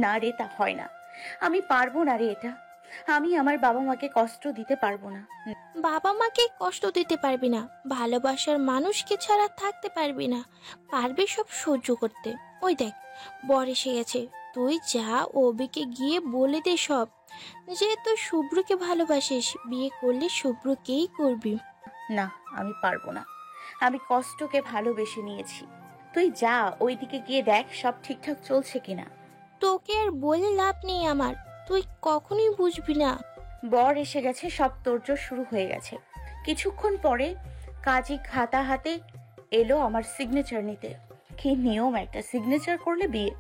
না রে, তা হয় না। আমি পারবো না রে এটা। আমি আমার বাবা মাকে কষ্ট দিতে পারবো না। বাবা মাকে কষ্ট দিতে পারবি না, ভালোবাসার মানুষকে ছাড়া থাকতে পারবি না, পারবি সব সহ্য করতে। ওই দেখ, বর এসে গেছে, তুই যা অবিকে গিয়ে বলে দে সব, যে তুই শুভ্রকে ভালোবাসিস, বিয়ে করলে শুভ্রকেই করবি। না, আমি পারবো না। আমি কষ্টকে ভালোবেসে নিয়েছি। তুই যা, ওইদিকে গিয়ে দেখ সব ঠিকঠাক চলছে কিনা। তোকে আর বলে লাভ নেই আমার, তুই কখনোই বুঝবি না। বর এসে গেছে, সব তোড়জোড় শুরু হয়ে গেছে। কিছুক্ষণ পরে কাজী খাতা হাতে এলো আমার সিগনেচার নিতে। কি নিয়ম একটা, সিগনেচার করলে বিয়ে।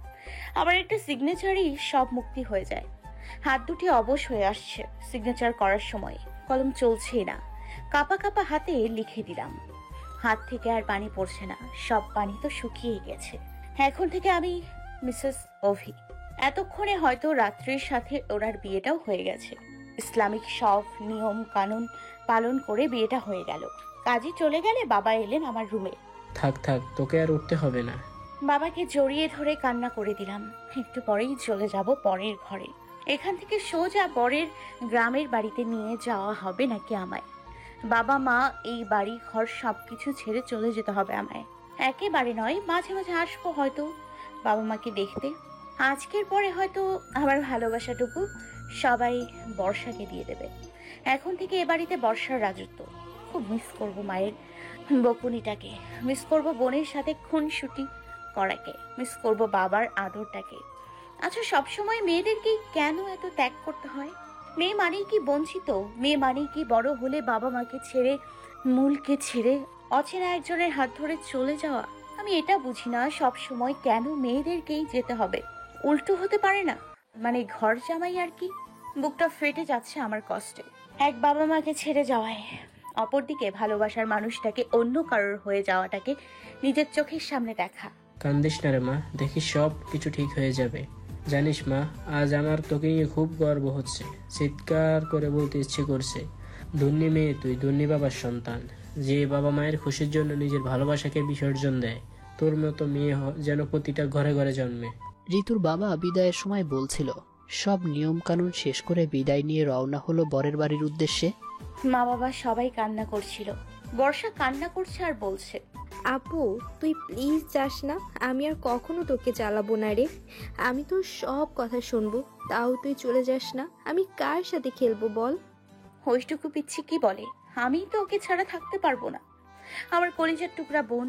আবার একটা সিগনেচারই সব মুক্তি হয়ে যায়। হাত দুটি অবশ হয়ে আসছে সিগনেচার করার সময়, কলম চলছেই না। কাপা কাপা হাতে লিখে দিলাম। হাত থেকে আর পানি পড়ছে না, সব পানি তো শুকিয়ে গেছে। এখন থেকে আমি মিসেস অভি। এতক্ষণে হয়তো রাত্রির সাথে ওনার বিয়েটাও হয়ে গেছে। ইসলামিক সব নিয়ম কানুন পালন করে বিয়েটা হয়ে গেল। কাজী চলে গেলে বাবা এলেন আমার রুমে। থাক থাক, তোকে আর উঠতে হবে না। বাবাকে জড়িয়ে ধরে কান্না করে দিলাম। একটু পরেই চলে যাব পরের ঘরে। এখান থেকে সোজা বরের গ্রামের বাড়িতে নিয়ে যাওয়া হবে নাকি আমায়? বাবা মা, এই বাড়ি ঘর সবকিছু ছেড়ে চলে যেতে হবে আমায়। একেবারে নয়, মাঝে মাঝে আসবো হয়তো বাবা মাকে দেখতে। আজকের পরে হয়তো আমার ভালোবাসাটুকু সবাই বর্ষাকে দিয়ে দেবে। এখন থেকে এ বাড়িতে বর্ষার রাজত্ব। খুব মিস করব মায়ের বকুনিটাকে, মিস করব বোনের সাথে খুনসুটি করাকে, মিস করব বাবার আদরটাকে। আচ্ছা, সবসময় মেয়েদেরকে কেন এত ত্যাগ করতে হয়? মেয়ে মানেই কি বঞ্চিত? মেয়ে মানেই কি বড় হলে বাবা মাকে ছেড়ে, মূলকে ছেড়ে অচেনা একজনের হাত ধরে চলে যাওয়া? আমি এটা বুঝি না, সব সময় কেন মেয়েদেরকেই যেতে হবে? উল্টো হতে পারে না? মানে ঘর জামাই আর কি। বুকটা ফেটে যাচ্ছে আমার কষ্টে, এক বাবা মাকে ছেড়ে যাওয়ায়। অপরদিকে ভালোবাসার মানুষটাকে অন্য কারোর হয়ে যাওয়াটাকে নিজের চোখের সামনে দেখা। কান্দিস না রে মা, দেখিস সব কিছু ঠিক হয়ে যাবে। জানিস মা, আজ আমার তোকে নিয়ে খুব গর্ব হচ্ছে, চিৎকার করে বলতে ইচ্ছে করছে। ধন্যি মেয়ে তুই, ধন্যি বাবার সন্তান, যে বাবা মায়ের খুশির জন্য নিজের ভালোবাসাকে বিসর্জন দেয়। তোর মতো মেয়ে যেন প্রতিটা ঘরে ঘরে জন্মে। ঋতুর বাবা বিদায়ের সময় বলছিল, সব নিয়ম কানুন শেষ করে বিদায় নিয়ে রওনা হলো বরের বাড়ির উদ্দেশ্যে। মা বাবা সবাই কান্না করছিল। বর্ষা কান্না করছে আর বলছে, আপু তুই প্লিজ যাস না, আমি আর কখনো তোকে জ্বালাবো না রে। আমি তোর সব কথা শুনবো, তাও তুই চলে যাস না। আমি কার সাথে খেলবো বল? হইটুকু পিচ্ছি কি বলে? আমি তো ওকে ছাড়া থাকতে পারবো না। আমার কলিজার টুকরা বোন।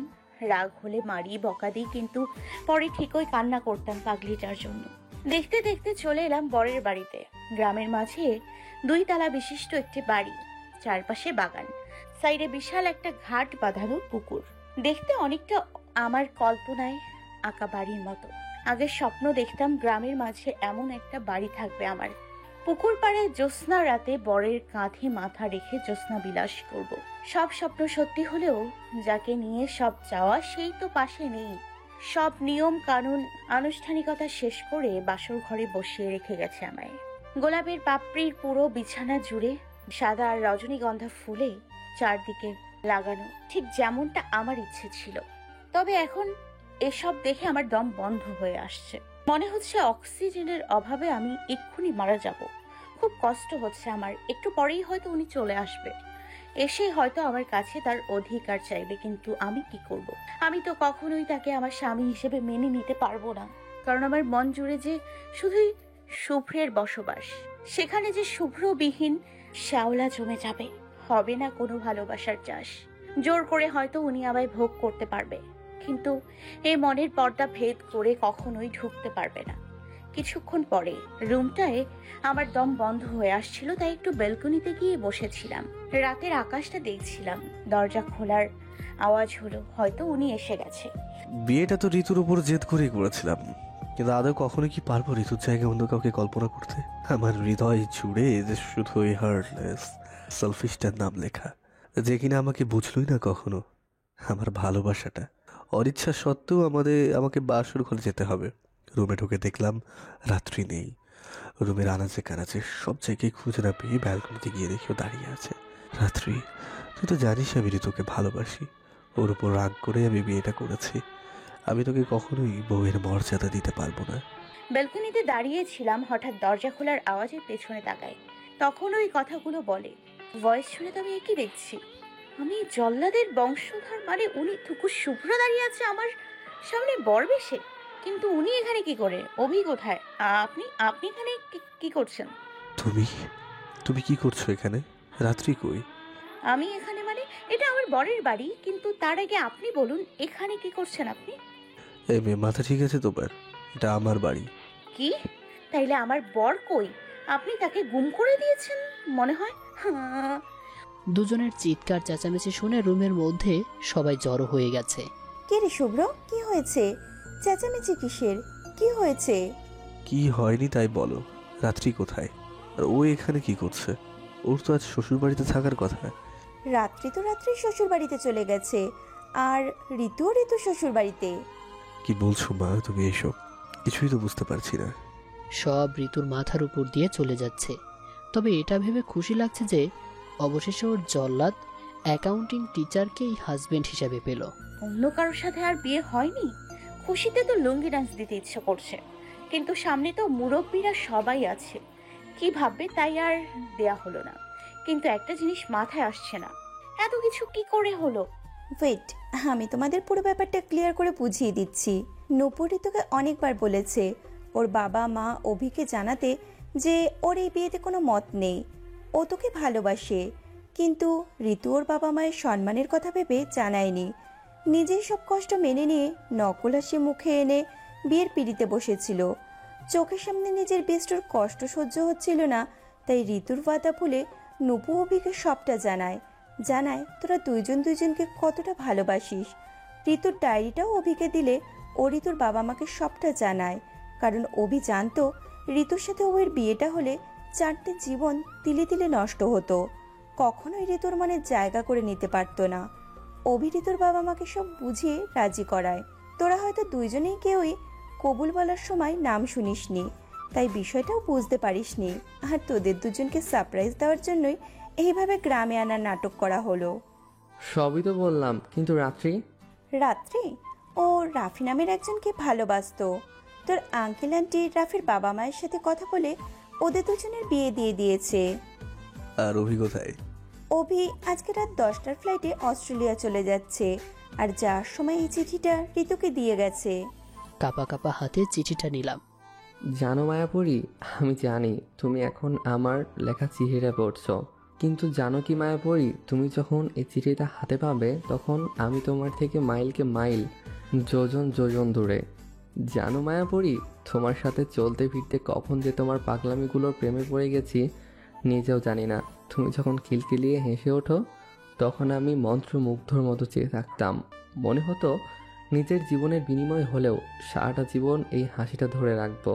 রাগ হলে মারি বকা দিই, কিন্তু পরে ঠিকই কান্না করতাম পাগলিটার জন্য। দেখতে দেখতে চলে এলাম বরের বাড়িতে। গ্রামের মাঝে 2 তলা বিশিষ্ট একটি বাড়ি, চারপাশে বাগান, সাইডে বিশাল একটা ঘাট বাঁধানো পুকুর। দেখতে অনেকটা আমার কল্পনায় আঁকা বাড়ির মতো। আগে স্বপ্ন দেখতাম গ্রামের মাঝে এমন একটা বাড়ি থাকবে আমার। পুকুর পাড়ে জ্যোৎস্না রাতে বরের কাঁধে মাথা রেখে জ্যোৎস্না বিলাস করব। সব স্বপ্ন সত্যি হলেও যাকে নিয়ে সব চাওয়া সেই তো পাশে নেই। সব নিয়ম কানুন আনুষ্ঠানিকতা শেষ করে বাসর ঘরে বসিয়ে রেখে গেছে আমায়। গোলাপের পাপড়ির পুরো বিছানা জুড়ে সাদা আর রজনীগন্ধা ফুলে চারদিকে লাগানো, ঠিক যেমনটা আমার ইচ্ছে ছিল। তবে এখন এসব দেখে আমার দম বন্ধ হয়ে আসছে। মনে হচ্ছে অক্সিজেনের অভাবে আমি এক্ষুনি মারা যাব। খুব কষ্ট হচ্ছে আমার। একটু পরেই হয়তো উনি চলে আসবে, এসে হয়তো আমার কাছে তার অধিকার চাইবে, কিন্তু আমি কি করব? আমি তো কখনোই তাকে আমার স্বামী হিসেবে মেনে নিতে পারবো না, কারণ আমার মন জুড়ে যে শুধুই শুভ্রের বসবাস। সেখানে যে শুভ্রবিহীন শ্যাওলা জমে যাবে, হবে না কোনো ভালোবাসার চাষ। জোর করে হয়তো উনি আমায় ভোগ করতে পারবে, কিন্তু এই মনের পর্দা ভেদ করে কখনোই ঢুকতে পারবে না। কিছুক্ষণ পরে রুমটায় আমার দম বন্ধ হয়ে আসছিল, তাই একটু বেলকনিতে গিয়ে বসেছিলাম। রাতের আকাশটা দেখছিলাম। দরজা খোলার আওয়াজ হলো, হয়তো উনি এসে গেছে। বিয়েটা তো ঋতুর উপর জেদ করেই করেছিলাম, কিন্তু আদৌ কখনো কি পারবো ঋতুর জায়গায় অন্য কাউকে কল্পনা করতে? আমার হৃদয় জুড়ে যে শুধু ওই হার্টলেস সেলফিশটার নাম লেখা, যে কিনা আমাকে বুঝলই না কখনো। আমার ভালোবাসাটা অনিচ্ছা সত্ত্বেও আমাকে বাসর ঘরে যেতে হবে। রুমে ঢুকে দেখলাম রাত্রি নেই। রুমের আনাচে কানাচে সব জায়গায় খুঁজে না পেয়ে ব্যালকনিতে গিয়ে দেখেও দাঁড়িয়ে আছে। রাত্রি, তুই তো জানিস আমি ঋতুকে ভালোবাসি। ওর উপর রাগ করে আমি বিয়েটা করেছি। আমি তোকে কখনোই বউয়ের মর্যাদা দিতে পারবো না। ব্যালকনিতে দাঁড়িয়েছিলাম, হঠাৎ দরজা খোলার আওয়াজে পেছনে তাকাই। তখন ওই কথাগুলো বলে। ভয়েস শুনে তো আমি একই দেখছি, আমি জল্লাদের বংশধর, মানে উনি থুকু শুভ্র দাঁড়িয়ে আছে আমার সামনে বরবেশে। কিন্তু উনি এখানে কি করে? অভি কোথায়? আপনি আপনি এখানে কি করছেন? তুমি তুমি কি করছো এখানে? রাত্রি কই? আমি এখানে মানে এটা আমার বরের বাড়ি, কিন্তু তার আগে আপনি বলুন এখানে কি করছেন আপনি? এই মেয়ে, মাথা ঠিক আছে তোমার? এটা আমার বাড়ি। কি? তাইলে আমার বর কই? আপনি তাকে গুম করে দিয়েছেন মনে হয়। হ্যাঁ। দুজনের চিৎকার চেঁচামেচি শুনে রুমের মধ্যে সবাই জড়ো হয়ে গেছে। কে রে শুভ্র, কি হয়েছে? চেঁচামেচি কিসের? কি হয়েছে? কি হয়নি তাই বলো। রাত্রি কোথায়? আর ও এখানে কি করছে? ওর তো আজ শ্বশুর বাড়িতে থাকার কথা। রাত্রি তো রাত্রি শ্বশুর বাড়িতে চলে গেছে, আর ঋতুও ঋতু শ্বশুর বাড়িতে। কি বলছো মা তুমি এসব? কিছুই তো বুঝতে পারছি না। সব ঋতুর মাথার উপর দিয়ে চলে যাচ্ছে। তবে এটা ভেবে খুশি লাগছে যে অবশেষে ওর জল্লাদ অ্যাকাউন্টিং টিচারকেই হাজবেন্ড হিসাবে পেল। অন্য কারোর সাথে আর বিয়ে হয়নি। খুশিতে তো লুঙ্গি ডান্স দিতে ইচ্ছা করছে, কিন্তু সামনে তো মুরব্বীরা সবাই আছে, কি ভাববে তাই আর দেয়া হলো না। কিন্তু একটা জিনিস মাথায় আসছে না, এত কিছু কি করে হলো? ওয়েট, আমি তোমাদের পুরো ব্যাপারটা ক্লিয়ার করে বুঝিয়ে দিচ্ছি। নূপুর ঋতুকে অনেকবার বলেছে ওর বাবা মা অভিকে জানাতে যে ওর এই বিয়েতে কোনো মত নেই, ও তোকে ভালোবাসে। কিন্তু ঋতু ওর বাবা মায়ের সম্মানের কথা ভেবে জানায়নি, নিজেই সব কষ্ট মেনে নিয়ে নকল হাসি মুখে এনে বিয়ের পিড়িতে বসেছিল। চোখের সামনে নিজের বেস্টর কষ্ট সহ্য হচ্ছিল না, তাই ঋতুর ওয়াদা ভুলে নূপু অভিকে সবটা জানায় তোরা দুইজন দুইজনকে কতটা ভালোবাসিস। ঋতুর ডায়েরিটাও অভিকে দিলে ও ঋতুর বাবা মাকে সবটা জানায়, কারণ অভি জানতো ঋতুর সাথে ওর বিয়েটা হলে 4টে জীবন তিলে তিলে নষ্ট হতো, কখনোই ঋতুর মনে জায়গা করে নিতে পারতো না। অভি ঋতুর বাবা মাকে সব বুঝিয়ে রাজি করায়। তোরা হয়তো দুইজনেই কেউই কবুল বলার সময় নাম শুনিসনি, তাই বিষয়টাও বুঝতে পারিসনি। আর তোদের দুজনকে সারপ্রাইজ দেওয়ার জন্যই এইভাবে গ্রামে আনার নাটক করা হলো। সবই তো বললাম, কিন্তু রাত্রি? রাত্রি ও রাফি নামের একজনকে ভালোবাসতো। তোর আঙ্কেল আন্টি রাফির বাবা মায়ের সাথে কথা বলে ওদের দুজনের বিয়ে দিয়ে দিয়েছে। আর অভি কোথায়? অভি আজকে রাত 10টার ফ্লাইটে অস্ট্রেলিয়া চলে যাচ্ছে, আর যাওয়ার সময় এই চিঠিটা ঋতুকে দিয়ে গেছে। কাপা কাপা হাতে চিঠিটা নিলাম। জানো মায়াপুরী, আমি জানি তুমি এখন আমার লেখা চিঠিটা পড়ছো, কিন্তু জানো কি মায়াপুরী, তুমি যখন এই চিঠিটা হাতে পাবে তখন আমি তোমার থেকে মাইলকে মাইল, যোজন যোজন দূরে। জানো মায়াপুরী, তোমার সাথে চলতে ফিরতে কখন যে তোমার পাগলামিগুলোর প্রেমে পড়ে গেছি নিজেও জানি না। তুমি যখন খিলখিলিয়ে হেসে ওঠো তখন আমি মন্ত্রমুগ্ধর মতো চেয়ে থাকতাম। মনে হতো নিজের জীবনের বিনিময় হলেও সারাটা জীবন এই হাসিটা ধরে রাখবো,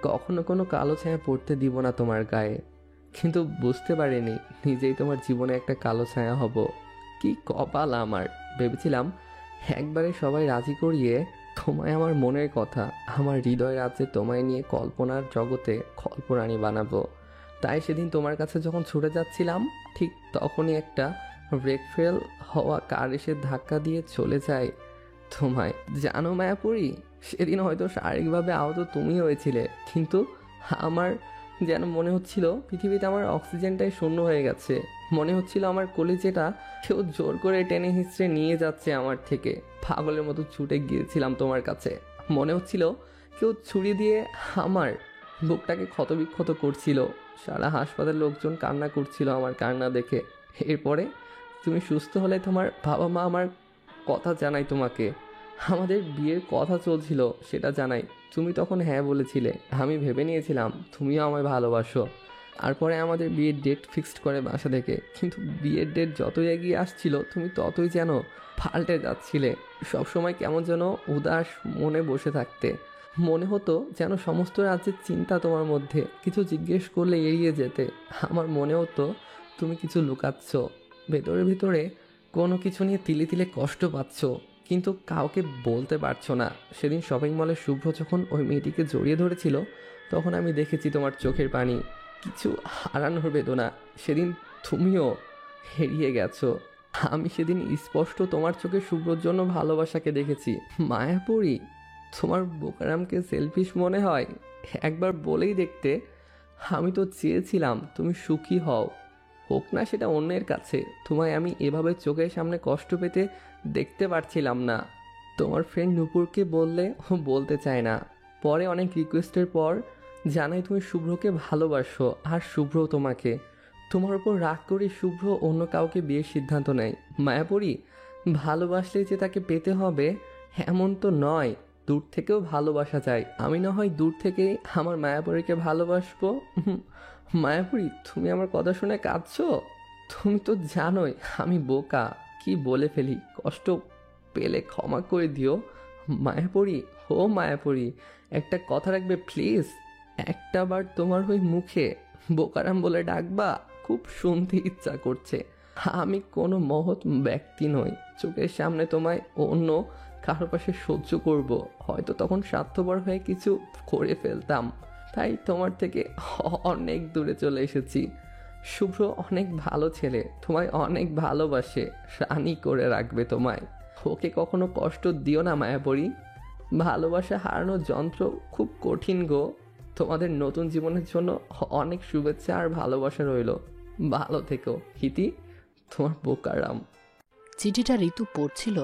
কখনো কোনো কালো ছায়া পড়তে দিব না তোমার গায়ে। কিন্তু বুঝতে পারিনি নিজেই তোমার জীবনে একটা কালো ছায়া হব। কি কপাল আমার! ভেবেছিলাম একবারে সবাই রাজি করিয়ে তোমায় আমার মনের কথা, আমার হৃদয় রাজ্যে তোমায় নিয়ে কল্পনার জগতে কল্পরাণী বানাবো। তাই সেদিন তোমার কাছে যখন ছুটে যাচ্ছিলাম ঠিক তখনই একটা ব্রেক ফেল হওয়া কার এসে ধাক্কা দিয়ে চলে যায় তোমায়। জানো মায়াপুরী, সেদিন হয়তো শারীরিকভাবে আহত তুমি হয়েছিলে, কিন্তু আমার যেন মনে হচ্ছিল পৃথিবীতে আমার অক্সিজেনটাই শূন্য হয়ে গেছে। মনে হচ্ছিল আমার কলিজাটা কেউ জোর করে টেনে হিঁচড়ে নিয়ে যাচ্ছে আমার থেকে। পাগলের মতো ছুটে গিয়েছিলাম তোমার কাছে। মনে হচ্ছিল কেউ ছুরি দিয়ে আমার বুকটাকে ক্ষতবিক্ষত করছিল। সারা হাসপাতাল লোকজন কান্না করছিল আমার কান্না দেখে। এরপরে তুমি সুস্থ হলে তোমার বাবা মা আমার কথা জানাই তোমাকে, আমাদের বিয়ের কথা চলছিল সেটা জানাই। তুমি তখন হ্যাঁ বলেছিলে। আমি ভেবে নিয়েছিলাম তুমিও আমায় ভালোবাসো। আর পরে আমাদের বিয়ের ডেট ফিক্সড করে বাসা থেকে, কিন্তু বিয়ের ডেট যতই এগিয়ে আসছিল তুমি ততই যেন পাল্টে যাচ্ছিলে। সবসময় কেমন যেন উদাস মনে বসে থাকতে। মনে হতো যেন সমস্ত রাজ্যের চিন্তা তোমার মধ্যে, কিছু জিজ্ঞেস করলে এড়িয়ে যেতে। আমার মনে হতো তুমি কিছু লুকাচ্ছ, ভেতরে ভেতরে কোনো কিছু নিয়ে তিলে তিলে কষ্ট পাচ্ছ, কিন্তু কাউকে বলতে পারছো না। সেদিন শপিং মলে শুভ্র যখন ওই মেয়েটিকে জড়িয়ে ধরেছিল তখন আমি দেখেছি তোমার চোখের পানি, কিছু হারানোর বেদনা। সেদিন তুমিও হারিয়ে গেছো। আমি সেদিন স্পষ্ট তোমার চোখে শুভ্রর জন্য ভালোবাসাকে দেখেছি। মায়াপুরী, তোমার বোকারামকে সেলফিশ মনে হয়? একবার বলেই দেখতে। আমি তো চেয়েছিলাম তুমি সুখী হও, হোক না সেটা অন্যের কাছে। তোমায় আমি এভাবে চোখের সামনে কষ্ট পেতে দেখতে পারছিলাম না। তোমার ফ্রেন্ড নূপুরকে বললে ও বলতে চায় না। পরে অনেক রিকোয়েস্টের পর জানাই তুমি শুভ্রকে ভালোবাসো, আর শুভ্র তোমাকে। তোমার উপর রাগ করে শুভ্র অন্য কাউকে বিয়ের সিদ্ধান্ত নেয়। মায়াপরী, ভালোবাসলেই যে তাকে পেতে হবে এমন তো নয়, দূর থেকেও ভালোবাসা যায়। আমি না হয় দূর থেকেই আমার মায়াপরীকে ভালোবাসবো। মায়াপরী, তুমি আমার কথা শুনে কাঁদছো? তুমি তো জানোই আমি বোকা, কি বলে ফেলি। কষ্ট পেলে ক্ষমা করে দিও। মায়াপরী, ও মায়াপরী, একটা কথা রাখবে প্লিজ? একটা বার তোমার ওই মুখে বোকারাম বলে ডাকবা, খুব শুনতে ইচ্ছা করছে। আমি কোনো মহৎ ব্যক্তি নই, চোখের সামনে তোমায় অন্য কারো পাশে সহ্য করব, হয়তো তখন স্বার্থপর হয়ে কিছু করে ফেলতাম। তাই তোমার থেকে অনেক দূরে চলে এসেছি। শুভ্র অনেক ভালো ছেলে, তোমায় অনেক ভালোবাসে, রানী করে রাখবে তোমায়। ওকে কখনো কষ্ট দিও না মায়াপরী। ভালোবাসা হারানোর যন্ত্র খুব কঠিন গো। তোমাদের নতুন জীবনের জন্য অনেক শুভেচ্ছা আর ভালোবাসা রইল। ভালো থেকো হিতি, তোমার বোকারাম। চিঠিটা ঋতু পড়ছিল,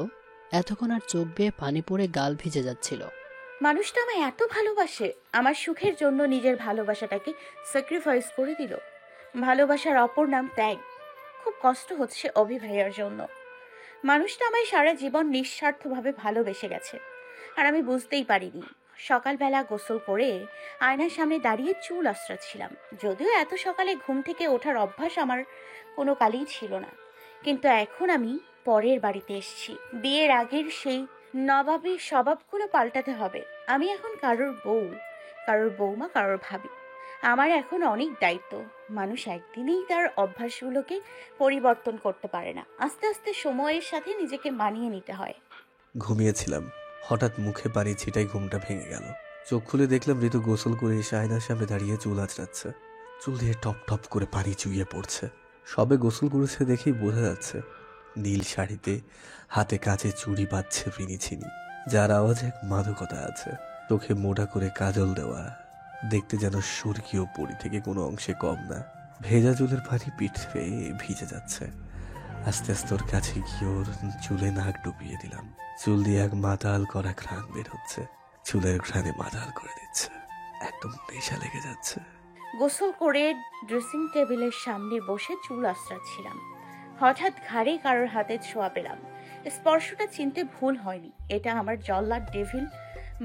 এতক্ষণ আর চোখ বেয়ে পানি পড়ে গাল ভিজে যাচ্ছিল। মানুষটা আমায় এত ভালোবাসে, আমার সুখের জন্য নিজের ভালোবাসাটাকে স্যাক্রিফাইস করে দিল। ভালোবাসার অপর নাম ত্যাগ। খুব কষ্ট হচ্ছে অভি ভাইয়ার জন্য। মানুষটা আমায় সারা জীবন নিঃস্বার্থভাবে ভালোবেসে গেছে, আর আমি বুঝতেই পারিনি। সকালবেলা গোসল করে আয়নার সামনে দাঁড়িয়ে চুল আঁচড়াচ্ছিলাম। যদিও এত সকালে ঘুম থেকে ওঠার অভ্যাস আমার কোনো কালেই ছিল না, কিন্তু এখন আমি পরের বাড়িতে এসেছি। বিয়ের আগের সেই নবাবী স্বভাবগুলো পাল্টাতে হবে। আমি এখন কারোর বউ, কারোর বৌমা, কারোর ভাবি। আমার এখন অনেক দায়িত্ব। মানুষ একদিনেই তার অভ্যাসগুলোকে পরিবর্তন করতে পারে না, আস্তে আস্তে সময়ের সাথে নিজেকে মানিয়ে নিতে হয়। ঘুমিয়েছিলাম, হঠাৎ মুখে পানি ছিটাই ঘুমটা ভেঙে গেল। চোখ খুলে দেখলাম ঋতু গোসল করে এসে আয়নার সামনে দাঁড়িয়ে চুল আঁচড়াচ্ছে। চুল দিয়ে টপ টপ করে পানি চুইয়ে পড়ছে। সবে গোসল করেছে দেখেই বোঝা যাচ্ছে। নীল শাড়িতে, হাতে কাছে চুড়ি বাঁধছে ফিনিছিনি, যার আওয়াজে এক মাদকতা আছে। চোখে মোটা করে কাজল দেওয়া, দেখতে যেন স্বর্গীয় পরি থেকে কোনো অংশে কম না। ভেজা চুলের পানি পিঠে ভিজে যাচ্ছে। আস্তে আস্তে ওর কাছে গিয়ে ওর চুলে নাক ডুবিয়ে দিলাম। চুল দিয়ে এক মাতাল করা ঘ্রাণ বের হচ্ছে, চুলের ঘ্রাণে মাতাল করে দিচ্ছে, একদম নেশা লেগে যাচ্ছে। গোসল করে ড্রেসিং টেবিলের সামনে বসে চুল আঁচড়াচ্ছিলাম। হঠাৎ ঘাড়ে কারোর হাতে ছোঁয়া পেলাম। স্পর্শটা চিনতে ভুল হয়নি, এটা আমার জল্লাদ ডেভিল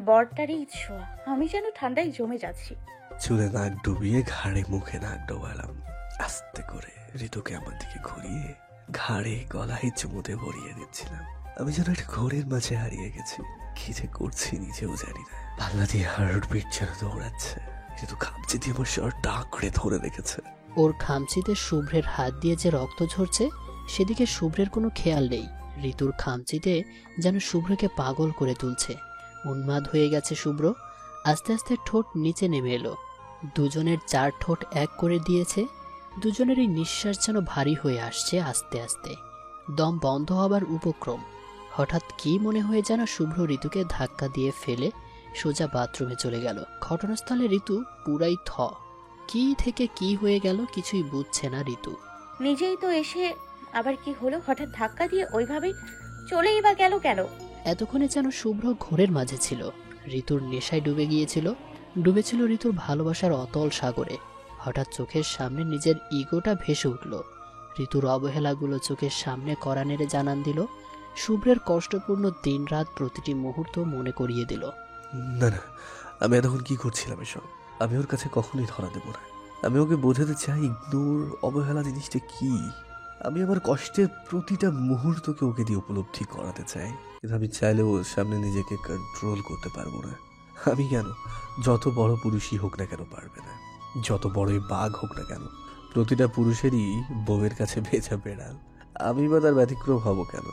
বরটারই ছোঁয়া। আমি যেন ঠান্ডায় জমে যাচ্ছি। চুলে নাক ডুবিয়ে ঘাড়ে মুখে নাক ডোবালাম। আস্তে করে ঋতুকে আমার দিকে ঘুরিয়ে ঘাড়ে গলায় চুমুতে ভরিয়ে দিচ্ছিলাম। আমি যেন একটা ঘোরের মাঝে হারিয়ে গেছি, কি যে করছি নিজেও জানি না। পাল্লা দিয়ে হার্টবিট যেন দৌড়াচ্ছে। ঋতু খামচি দিয়ে আমার শার্ট আঁকড়ে ধরে রেখেছে। ওর খামচিতে শুভ্রের হাত দিয়ে যে রক্ত ঝরছে সেদিকে শুভ্রের কোনো খেয়াল নেই। ঋতুর খামচিতে যেন শুভ্রকে পাগল করে তুলছে। উন্মাদ হয়ে গেছে শুভ্র। আস্তে আস্তে ঠোঁট নিচে নেমে এলো। দুজনের 4 ঠোঁট এক করে দিয়েছে। দুজনেরই নিঃশ্বাস যেন ভারী হয়ে আসছে আস্তে আস্তে, দম বন্ধ হবার উপক্রম। হঠাৎ কি মনে হয়ে যেন শুভ্র ঋতুকে ধাক্কা দিয়ে ফেলে সোজা বাথরুমে চলে গেল। ঘটনাস্থলে ঋতু পুরাই থ। কি থেকে কি হয়ে গেল কিছুই বুঝছে না ঋতু। নিজেই তো এসে আবার কি হলো? হঠাৎ ধাক্কা দিয়ে ওইভাবে চলেই বা গেল কেন? এতক্ষণে যেন শুভ্র ঘোরের মাঝে ছিল। ঋতুর নেশায় ডুবেছিল ঋতুর ভালোবাসার অতল সাগরে। হঠাৎ চোখের সামনে নিজের ইগোটা ভেসে উঠল। ঋতুর অবহেলাগুলো চোখের সামনে কড়া নেড়ে জানান দিল। শুভ্রের কষ্টপূর্ণ দিন রাত প্রতিটি মুহূর্ত মনে করিয়ে দিল। না না, আমি এতক্ষণ কি করছিলাম এসব? আমি ওর কাছে কখনোই ধরা দেব না। আমি ওকে বোঝাতে চাই ইগনোর, অবহেলা জিনিসটা কি। আমি আমার কষ্টের প্রতিটা মুহূর্তকে ওকে দিয়ে উপলব্ধি করাতে চাই, কিন্তু আমি চাইলেও ওর সামনে নিজেকে কন্ট্রোল করতে পারবো না। আমি কেন? যত বড় পুরুষই হোক না কেন পারবে না, যত বড়ই বাঘ হোক না কেন। প্রতিটা পুরুষেরই বউয়ের কাছে ভেজা বেড়াল। আমি বা তার ব্যতিক্রম হব কেন?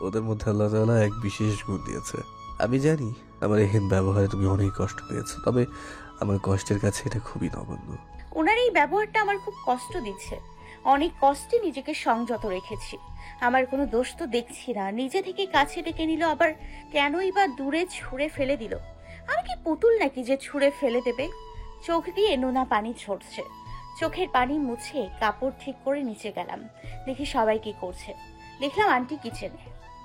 ওদের মধ্যে আল্লাহ তাআলা এক বিশেষ গুণ দিয়েছে। আমি জানি আমার এহেন ব্যবহারে তুমি অনেক কষ্ট পেয়েছো, তবে আমার কষ্টের কাছে এটা খুবই নগণ্য। ওনার এই ব্যবহারটা আমার খুব কষ্ট দিচ্ছে। অনেক কষ্টে নিজেকে সংযত রেখেছি। আমার কোনো দোষ তো দেখছি না। নিজে থেকে কাছে ডেকে নিল, আবার কেনই বা দূরে ছুঁড়ে ফেলে দিল? আমি কি পুতুল নাকি যে ছুঁড়ে ফেলে দেবে? চোখ দিয়ে নোনা পানি ঝরছে। চোখের পানি মুছে কাপড় ঠিক করে নিচে গেলাম। দেখি সবাই কি করছে। দেখলাম আন্টি কিচেনে।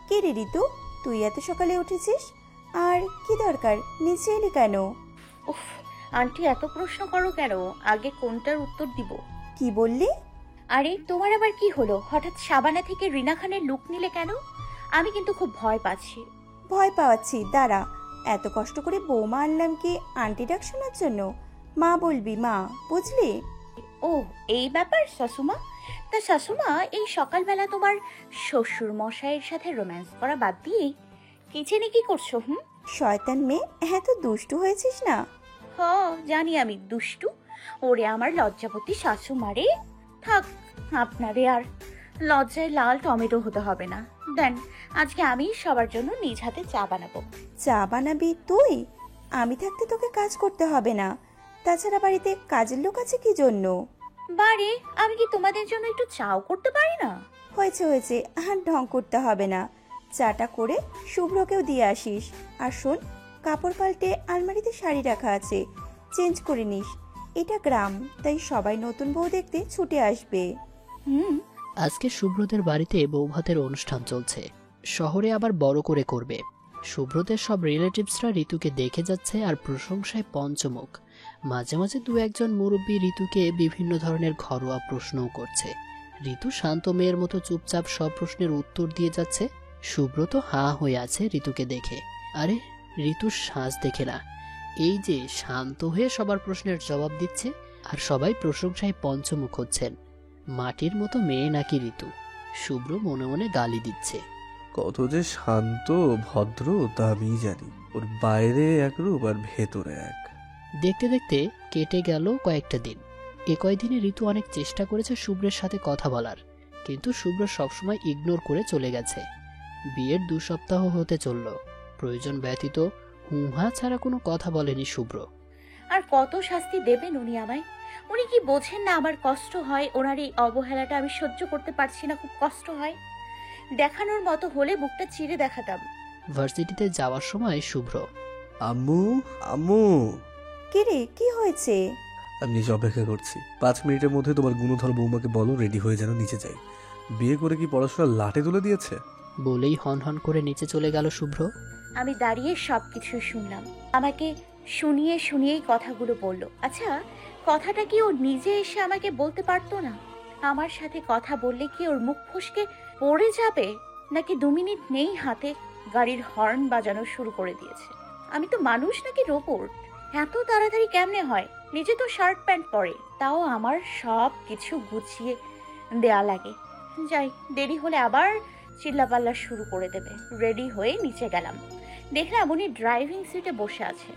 কে রে ঋতু, তুই এত সকালে উঠেছিস? আর কি দরকার, নিচে এলি কেন? উফ, আন্টি এত প্রশ্ন করো কেন? আগে কোনটার উত্তর দিব? কি বললি? আরে তোমার আবার কি হলো? হঠাৎ সাবানা থেকে রিনা খানের লুক নিলে কেন? আমি কিন্তু খুব ভয় পাচ্ছি। ভয় পাওয়াচ্ছি? দাঁড়া, এত কষ্ট করে বৌমা আনলাম কি আন্টি ডাক শোনার জন্য? মা বলবি, মা, বুঝলি? ও, এই ব্যাপার শাশুমা। তা শাশুমা, এই সকালবেলা তোমার শ্বশুর মশাইয়ের সাথে রোম্যান্স করা বাদ দিয়ে কিচেনে কি করছো? শয়তান মেয়ে, এত দুষ্টু হয়েছিস না? হ, জানি আমি দুষ্টু। ওরে আমার লজ্জাপতি শাশুমারে। থাক, আপনারে আর লজ্জায় লাল টমেটো হতে হবে না। দেন, আজকে আমি সবার জন্য নিজ হাতে চা বানাবো। চা বানাবি তুই? আমি থাকতে তোকে কাজ করতে হবে না। তাছাড়া বাড়িতে কাজের লোক আছে কি জন্য? বারে, আমি কি তোমাদের জন্য একটু চাও করতে পারি না? হয়েছে হয়েছে, আর ঢং করতে হবে না। চাটা করে শুভ্রকেও দিয়ে আসিস। আর শোন, কাপড় পাল্টে আলমারিতে শাড়ি রাখা আছে, চেঞ্জ করে নিস। এটা গ্রাম, তাই সবাই নতুন বউ দেখতে ছুটে আসবে। হুম। আজকে শুভ্রদের বাড়িতে বৌভাতের অনুষ্ঠান চলছে। শহরে আবার বড় করে করবে। শুভ্রদের সব রিলেটিভসরা ঋতুকে দেখে যাচ্ছে আর প্রশংসায় পঞ্চমুখ। মাঝে মাঝে দু একজন মুরব্বী ঋতুকে বিভিন্ন ধরনের ঘরোয়া প্রশ্নও করছে। ঋতু শান্ত মেয়ের মতো চুপচাপ সব প্রশ্নের উত্তর দিয়ে যাচ্ছে। শুভ্র তো হাঁ হয়ে আছে ঋতুকে দেখে। আরে, ঋতুর সাজ দেখে না, এই যে শান্ত হয়ে সবার প্রশ্নের জবাব দিচ্ছে আর সবাই প্রশংসায় পঞ্চমুখ হচ্ছেন। মাটির মতো মেয়ে নাকি ঋতু? শুভ্র মনে মনে গালি দিচ্ছে। কত যে শান্ত ভদ্র তা আমি জানি। ওর বাইরে এক রূপ আর ভেতরে এক। দেখতে দেখতে কেটে গেল কয়েকটা দিন। এ কয়দিনে ঋতু অনেক চেষ্টা করেছে শুভ্রের সাথে কথা বলার, কিন্তু শুভ্র সবসময় ইগনোর করে চলে গেছে। বিয়ের 2 সপ্তাহ হতে চলল, প্রয়োজন ব্যতীত হুহা ছাড়া কোনো কথা বলেনি শুভ্র। আর কত শাস্তি দেবেন উনি আমায়? উনি কি বোঝেন না আমার কষ্ট হয়? ওনার এই অবহেলাটা আমি সহ্য করতে পারছি না, খুব কষ্ট হয়। দেখানোর মতো হলে বুকটা চিরে দেখাতাম। ভার্সিটিতে যাওয়ার সময় শুভ্র, আম্মু, আম্মু। কে রে, কি হয়েছে? আমি নিচে অপেক্ষা করছি। 5 মিনিটের মধ্যে তোমার গুণধর বৌমাকে বলো রেডি হয়ে যেন নিচে যাই। বিয়ে করে কি পড়াশোনা লাটে তুলে দিয়েছে? বলেই হন হন করে নিচে চলে গেল শুভ্র। আমি দাঁড়িয়ে সবকিছু শুনলাম। আমাকে শুনিয়ে শুনিয়েই কথাগুলো বলল। আচ্ছা, কথাটা কি ও নিজে এসে আমাকে বলতে পারতো না? আমার সাথে কথা বললে কি ওর মুখ ফসকে পড়ে যাবে? নাকি 2 মিনিট নেই হাতে, গাড়ির হর্ন বাজানো শুরু করে দিয়েছে? আমি তো মানুষ নাকি রোবট? এত তাড়াতাড়ি কেমনে হয়? নিজে তো শার্ট প্যান্ট পরে, তাও আমার সব কিছু গুছিয়ে দেয়া লাগে। যাই, দেরি হলে আবার চিল্লাপাল্লা শুরু করে দেবে। রেডি হয়ে নিচে গেলাম। দেখলাম উনি ড্রাইভিং সিটে বসে আছে।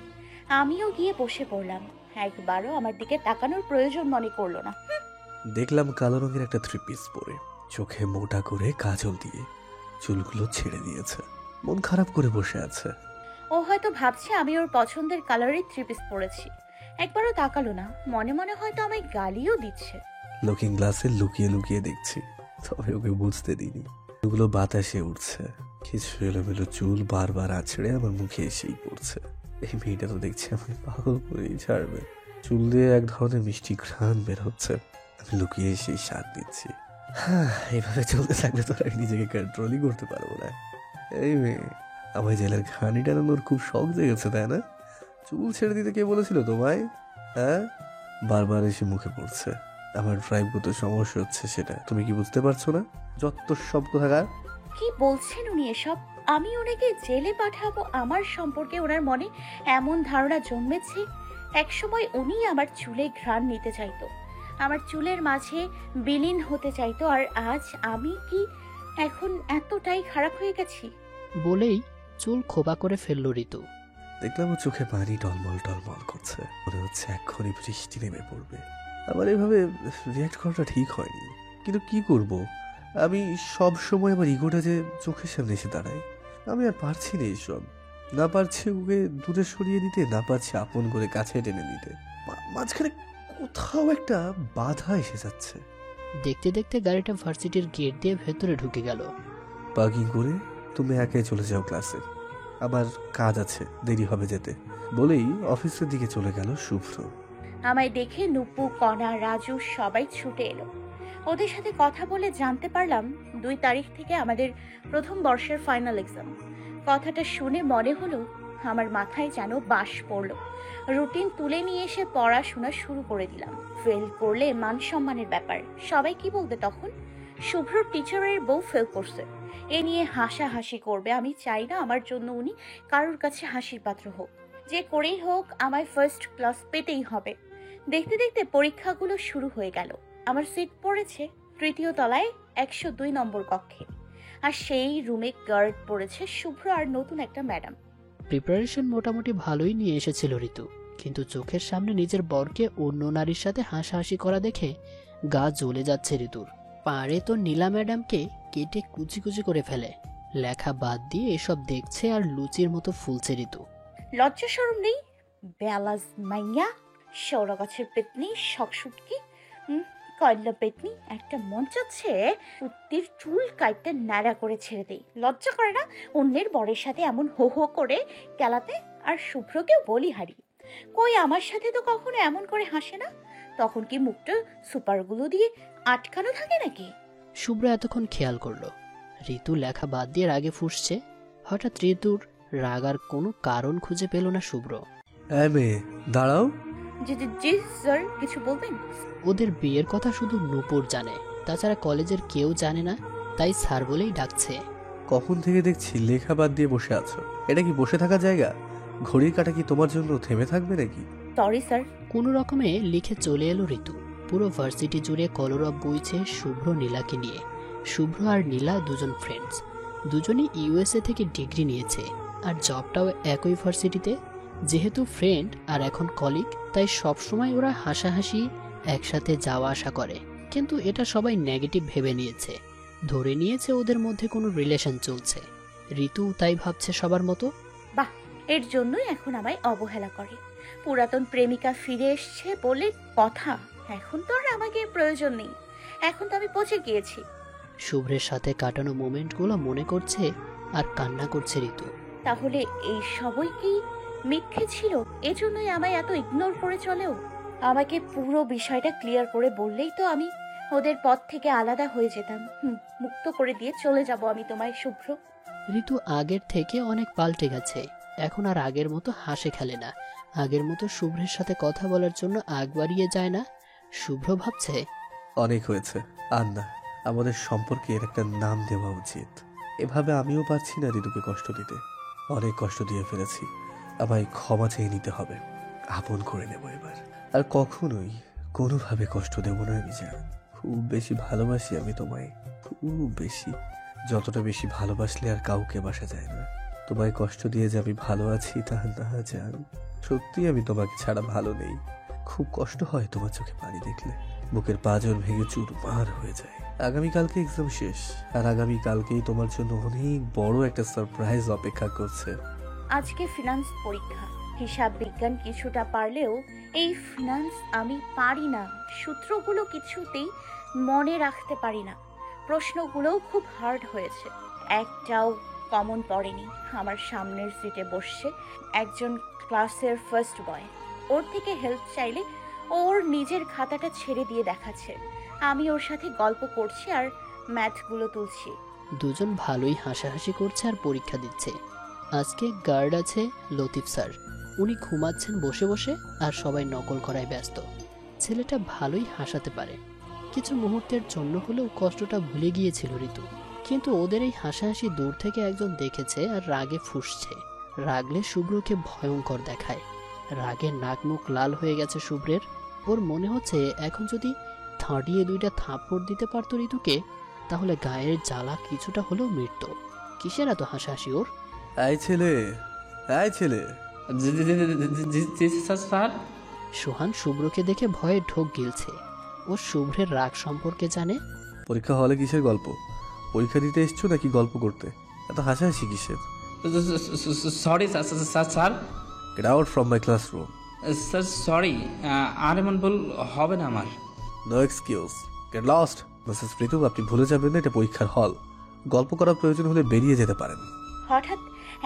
আমিও গিয়ে বসে পড়লাম। একবারও আমার দিকে তাকানোর প্রয়োজন মনে করলো না। দেখলাম কালো রঙের একটা 3 পিস পরে, চোখে মোটা করে কাজল দিয়ে, চুলগুলো ছেড়ে দিয়েছে, মন খারাপ করে বসে আছে। ও হয়তো ভাবছে আমি ওর পছন্দের কালারের 3 পিস পরেছি। একবারও তাকালো না। মনে মনে হয়তো আমায় গালিও দিচ্ছে। লুকিং গ্লাসে লুকিয়ে লুকিয়ে দেখছি, তবে ওকে বুঝতে দিইনি। ওগুলো বাতাসে উঠছে, কিছু এলোমেলো চুল বারবার আছড়ে আমার মুখে এসেই পড়ছে। এই মেয়েটা তো দেখছি আমাকে পাগল করেই ছাড়বে। চুল দিয়ে এক ধরনের মিষ্টি ঘ্রাণ বের হচ্ছে। আমি লুকিয়ে সেই স্বাদ দিচ্ছি। হ্যাঁ, এইভাবে চলতে থাকলে তো আমি নিজেকে কন্ট্রোলই করতে পারবো না। এই মেয়ে, আমার জেলের ঘানি টানানোর খুব শখ জেগেছে, তাই না? চুল ছেড়ে দিতে কে বলেছিল তোমায়? হ্যাঁ, বারবার এসে মুখে পড়ছে। আমার ড্রাইভ করতে সমস্যা হচ্ছে, সেটা তুমি কি বুঝতে পারছো না? যত সব কোথাকার। কি বলছেন উনি এসব? আমি ওনাকে জেলে পাঠাবো? আমার সম্পর্কে ওনার মনে এমন ধারণা জন্মেছে। একসময় উনি আমার চুলে ঘ্রাণ নিতে চাইতো, আমার চুলের মাঝে বিলীন হতে চাইতো। আর আজ আমি কি এখন এতটাই খারাপ হয়ে গেছি? বলেই চুল খোবা করে ফেলল ঋতু। দেখলাম ওর চোখে পানি টলমল টলমল করছে, মনে হচ্ছে এক্ষুনি বৃষ্টি নেমে পড়বে। আমার এভাবে রিয়াক্ট করাটা ঠিক হয়নি, কিন্তু কি করব? আমি সব সময় আমার ইগোটা যে চোখের সামনে এসে দাঁড়ায়। আমি আর পারছি না এইসব। না পারছি ওকে দূরে সরিয়ে দিতে, না পারছি আপন করে কাছে টেনে নিতে। মাঝখানে কোথাও একটা বাধা এসে যাচ্ছে। দেখতে দেখতে গাড়িটা ভার্সিটির গেট দিয়ে ভেতরে ঢুকে গেল। পার্কিং করে তুমি একাই চলে যাও ক্লাসে, আবার কাজ আছে, দেরি হবে যেতে বলেই অফিসের দিকে চলে গেল শুভ্র। আমায় দেখে নুপু, কণা, রাজু সবাই ছুটে এলো। ওদের সাথে কথা বলে জানতে পারলাম 2 তারিখ থেকে আমাদের প্রথম বর্ষের ফাইনাল এক্সাম। কথাটা শুনে মনে হলো আমার মাথায় যেন বাস পড়ল। রুটিন তুলে নিয়ে এসে পড়াশোনা শুরু করে দিলাম। ফেল করলে মান সম্মানের ব্যাপার, সবাই কি বলবে তখন? শুভ্র টিচারের বউ ফেল করছে, এ নিয়ে হাসাহাসি করবে। আমি চাই না আমার জন্য উনি কারোর কাছে হাসির পাত্র হোক। যে করেই হোক আমায় ফার্স্ট ক্লাস পেতেই হবে। দেখতে দেখতে পরীক্ষাগুলো শুরু হয়ে গেল। আমার সিট পড়েছে 3য় তলায় 102 নম্বর কক্ষে, আর সেই রুমে গার্ড পড়েছে শুভ্র আর নতুন একটা ম্যাডাম। প্রিপারেশন মোটামুটি ভালোই নিয়ে এসেছিল ঋতু, কিন্তু চোখের সামনে নিজের বরকে অন্য নারীর সাথে হাসাহাসি করা দেখে গা জ্বলে যাচ্ছে ঋতুর। পারে তো নীলা ম্যাডামকে কেটে কুচি কুচি করে ফেলে। লেখা বাদ দিয়ে এসব দেখছে আর লুচির মতো ফুলছে ঋতু। লজ্জা শরম নেই? বেলাজ মাইয়া, সৌরা গাছের পেতনি, শকশুটকি, কয়লা পেতনি। একটা মন চাচ্ছে উত্তির চুল কাইটটা ন্যাড়া করে ছেড়ে দেই। লজ্জা করে না অন্যের বরের সাথে এমন হো হো করে কেলাতে? আর শুভ্রকেও বলি হারি, কই আমার সাথে তো কখনো এমন করে হাসে না। তখন কি মুখটা সুপারগুলো দিয়ে আটকানো থাকে নাকি? শুভ্র এতক্ষণ খেয়াল করলো ঋতু লেখা বাদ দিয়ে রাগে ফুঁসছে। হঠাৎ ঋতুর রাগার কোনো কারণ খুঁজে পেল না শুভ্র। মেয়ে দাঁড়াও। জি জি জি স্যার, কিছু বলবেন? ওদের বিয়ের কথা শুধু নূপুর জানে, তাছাড়া কলেজের কেউ জানে না, তাই স্যার বলেই ডাকছে। কখন থেকে দেখছি লেখা বাদ দিয়ে বসে আছো, এটা কি বসে থাকা জায়গা? ঘড়ির কাঁটা কি তোমার জন্য থেমে থাকবে নাকি? Sorry sir. কোনো রকমে লিখে চলে এলো ঋতু। পুরো ভার্সিটি জুড়ে কলরব বইছে শুভ্র নীলাকে নিয়ে। শুভ্র আর নীলা দুজন ফ্রেন্ডস, দুজনেই ইউএসএ থেকে ডিগ্রি নিয়েছে, আর জবটাও একই ভার্সিটিতে। যেহেতু ফ্রেন্ড আর এখন কলিগ, তাই সবসময় ওরা হাসাহাসি একসাথে যাওয়া আসা করে। কিন্তু এটা সবাই নেগেটিভ ভেবে নিয়েছে, ধরে নিয়েছে ওদের মধ্যে কোনো রিলেশন চলছে। ঋতু তাই ভাবছে সবার মতো। বাহ, এর জন্যই এখন আমায় অবহেলা করে। পুরাতন প্রেমিকা ফিরে এসছে বলে কথা, এখন তো আর আমাকে প্রয়োজন নেই, এখন তো আমি পচে গিয়েছি। শুভ্রের সাথে কাটানো মোমেন্টগুলো মনে করছে আর কান্না করছে ঋতু। তাহলে এই সবই কি মিথ্যে ছিল? এজন্যই আমায় এত ইগনোর করে চলেও? আমাকে পুরো বিষয়টা ক্লিয়ার করে বললেই তো আমি ওদের পথ থেকে আলাদা হয়ে যেতাম। মুক্ত করে দিয়ে চলে যাব আমি তোমায় শুভ্র। ঋতু আগের থেকে অনেক পাল্টে গেছে। এখন আর আগের মতো হাসে খেলে না, আগের মতো শুভ্রের সাথে কথা বলার জন্য আগ বাড়িয়ে যায় না। শুভ্র ভাবছে, অনেক হয়েছে, আর না, আমাদের সম্পর্কে এর একটা নাম দেওয়া উচিত। এভাবে আমিও পারছি না ঋতুকে কষ্ট দিতে, অনেক কষ্ট দিয়ে ফেলেছি, আমায় ক্ষমা চেয়ে নিতে হবে, আপন করে নেব এবার। আর কখনোই কোনোভাবে কষ্ট দেব না আমি জান। খুব বেশি ভালোবাসি আমি তোমায়, খুব বেশি। যতটা বেশি ভালোবাসলে আর কাউকে বাসা যায় না। তোমায় কষ্ট দিয়ে যে আমি ভালো আছি তা না জান, সত্যি আমি তোমাকে ছাড়া ভালো নেই। খুব কষ্ট হয় তোমার চোখে পানি দেখলে, বুকের পাঁজর ভেঙে চুরমার হয়ে যায়। আগামীকালকে এক্সাম শেষ, আর আগামীকালকেই তোমার জন্য অনেক বড় একটা সারপ্রাইজ অপেক্ষা করছে। আজকে ফিনান্স পরীক্ষা, হিসাব বিজ্ঞান কিছুটা পারলেও এই ফিনান্স আমি পারি না। সূত্রগুলো কিছুতেই মনে রাখতে পারি না। প্রশ্নগুলোও খুব হার্ড হয়েছে, একটাও কমন পড়েনি। আমার সামনের সিটে বসছে একজন ক্লাসের ফার্স্ট বয়। ওর থেকে হেল্প চাইলে ওর নিজের খাতাটা ছেড়ে দিয়ে দেখাচ্ছে। আমি ওর সাথে গল্প করছি আর ম্যাথগুলো তুলছি। দুজন ভালোই হাসাহাসি করছে আর পরীক্ষা দিচ্ছে। আজকে গার্ড আছে লতিফ স্যার, উনি ঘুমাচ্ছেন বসে বসে আর সবাই নকল করায় ব্যস্ত। ছেলেটা ভালোই হাসাতে পারে। কিছু মুহূর্তের জন্য হলেও কষ্টটা ভুলে গিয়েছিল ঋতু। কিন্তু ওদের এই হাসাহাসি দূর থেকে একজন দেখেছে আর রাগে ফুঁসছে। রাগলে শুভ্রকে ভয়ঙ্কর দেখায়। রাগের নাক মুখ লাল হয়ে গেছে শুভ্রের। ওর মনে হচ্ছে এখন যদি থাঁড়িয়ে 2টা থাপ্পড় দিতে পারতো ঋতুকে, তাহলে গায়ের জ্বালা কিছুটা হলেও মিটত। কিসের এত হাসাহাসি ওর? এই ছেলে, এই ছেলে। স্যার। সোহান শুভ্রকে দেখে ভয়ে ঢোক গিলছে। ও শুভ্রের রাগ সম্পর্কে জানে। পরীক্ষা হলে কিসের গল্প? পরীক্ষা দিতে এসছো নাকি গল্প করতে? এত হাসাহাসি কিসের? Sorry sir. Get out from my classroom. Sir sorry, আর এমন ভুল হবে না আমার। No excuse. Get lost. Mrs Ritu, আপনি ভুলে যাবেন না এটা পরীক্ষার হল। গল্প করার প্রয়োজন হলে বেরিয়ে যেতে পারেন। হঠাৎ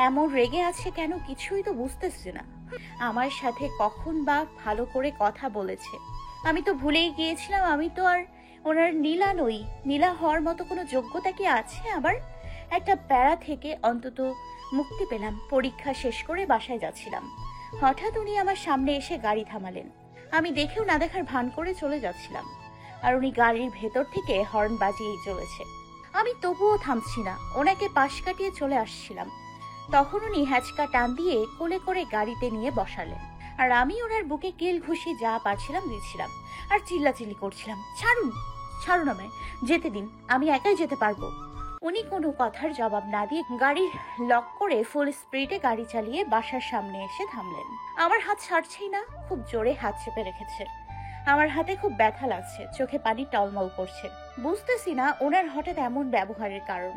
এমন রেগে আছে কেন কিছুই তো বুঝতেছি না। আমার সাথে কখন বা ভালো করে কথা বলেছে। আমি তো ভুলেই গিয়েছিলাম আমি তো আর ওনার নীলা নই। নীলা হওয়ার মতো কোনো যোগ্যতা কি আছে আবার? একটা প্যারা থেকে অন্তত মুক্তি পেলাম। পরীক্ষা শেষ করে বাসায় যাচ্ছিলাম, হঠাৎ উনি আমার সামনে এসে গাড়ি থামালেন। আমি দেখেও না দেখার ভান করে চলে যাচ্ছিলাম, আর উনি গাড়ির ভেতর থেকে হর্ন বাজিয়েই চলেছে। আমি তবুও থামছি না, ওনাকে পাশ কাটিয়ে চলে আসছিলাম। তখন উনি হ্যাচকা টান দিয়ে কোলে করে গাড়িতে নিয়ে বসালেন, আর আমি ওনার বুকে কিল ঘুষি যা পারছিলাম দিচ্ছিলাম, আর চিল্লাচিল্লি করছিলাম, ছাড়ুন ছাড়ুন আমায়, যেতে দিন, আমি একাই যেতে পারবো। উনি কোনো কথার জবাব না দিয়ে গাড়ি লক করে ফুল স্পিডে গাড়ি চালিয়ে বাসার সামনে এসে থামলেন। আমার হাত ছাড়ছেই না, খুব জোরে হাত চেপে রেখেছে। আমার হাতে খুব ব্যথা লাগছে, চোখে পানি টলমল করছে। বুঝতেছি না ওনার হঠাৎ এমন ব্যবহারের কারণ।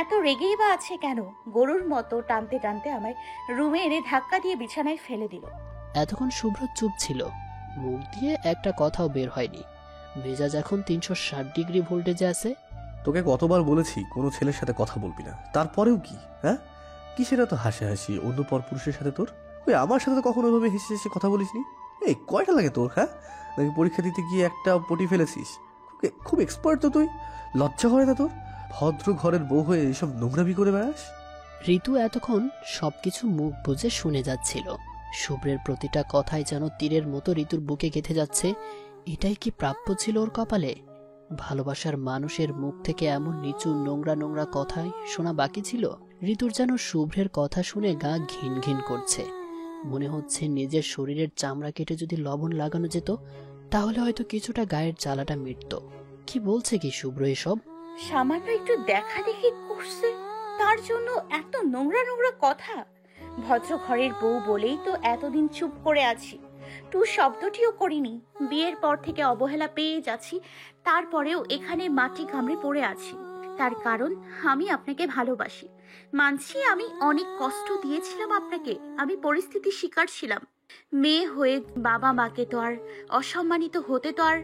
এত রেগেই বা আছে কেন? গরুর মতো টানতে টানতে আমায় রুমে এনে ধাক্কা দিয়ে বিছানায় ফেলে দিল। এতক্ষণ শুভ্র চুপ ছিল, মুখ দিয়ে একটা কথাও বের হয়নি। মেজাজ এখন 360 ডিগ্রি ভোল্টেজে আছে। তোকে কতবার বলেছি কোনো ছেলের সাথে কথা বলবি না, তারপরেও কি? হ্যাঁ, কিসের এত হাসাহাসি অন্য পরপুরুষের সাথে তোর? ওই আমার সাথে তো কখনো ওইভাবে হেসে হেসে কথা বলিসনি। এই কয়টা লাগে তোর? হ্যাঁ, নাকি পরীক্ষা দিতে গিয়ে একটা পটি ফেলেছিস? খুব এক্সপার্ট তো তুই, লজ্জা করে না তোর? ভদ্র ঘরের বউ হয়ে এইসব নোংরামি করে বেড়াস? ঋতু এতক্ষণ সবকিছু মুখ বুজে শুনে যাচ্ছিল। শুভ্রের প্রতিটা কথাই যেন তীরের মতো ঋতুর বুকে গেঁথে যাচ্ছে। এটাই কি প্রাপ্য ছিল ওর কপালে? ভালোবাসার মানুষের মুখ থেকে এমন নিচু নোংরা নোংরা কথাই শোনা বাকি ছিল? ঋতুর যেন শুভ্রের কথা শুনে গা ঘিন ঘিন করছে। মনে হচ্ছে নিজের শরীরের চামড়া কেটে যদি লবণ লাগানো যেত তাহলে হয়তো কিছুটা গায়ের জ্বালাটা মিটত। কি বলছে কি শুভ্র এসব? সামান্য একটু দেখা দেখি করছে, তার জন্য এত নোংরা নোংরা কথা? ভদ্র ঘরের বউ বলেই তো এতদিন চুপ করে আছি, টু শব্দটিও করিনি। বিয়ের পর থেকে অবহেলা পেয়ে যাচ্ছি, তারপরেও এখানে মাটি কামড়ে পড়ে আছি। তার কারণ আমি আপনাকে ভালোবাসি। মানছি আমি অনেক কষ্ট দিয়েছিলাম আপনাকে, আমি পরিস্থিতির শিকার ছিলাম। মেয়ে হয়ে বাবা মাকে তো আর অসম্মানিত হতে তো আর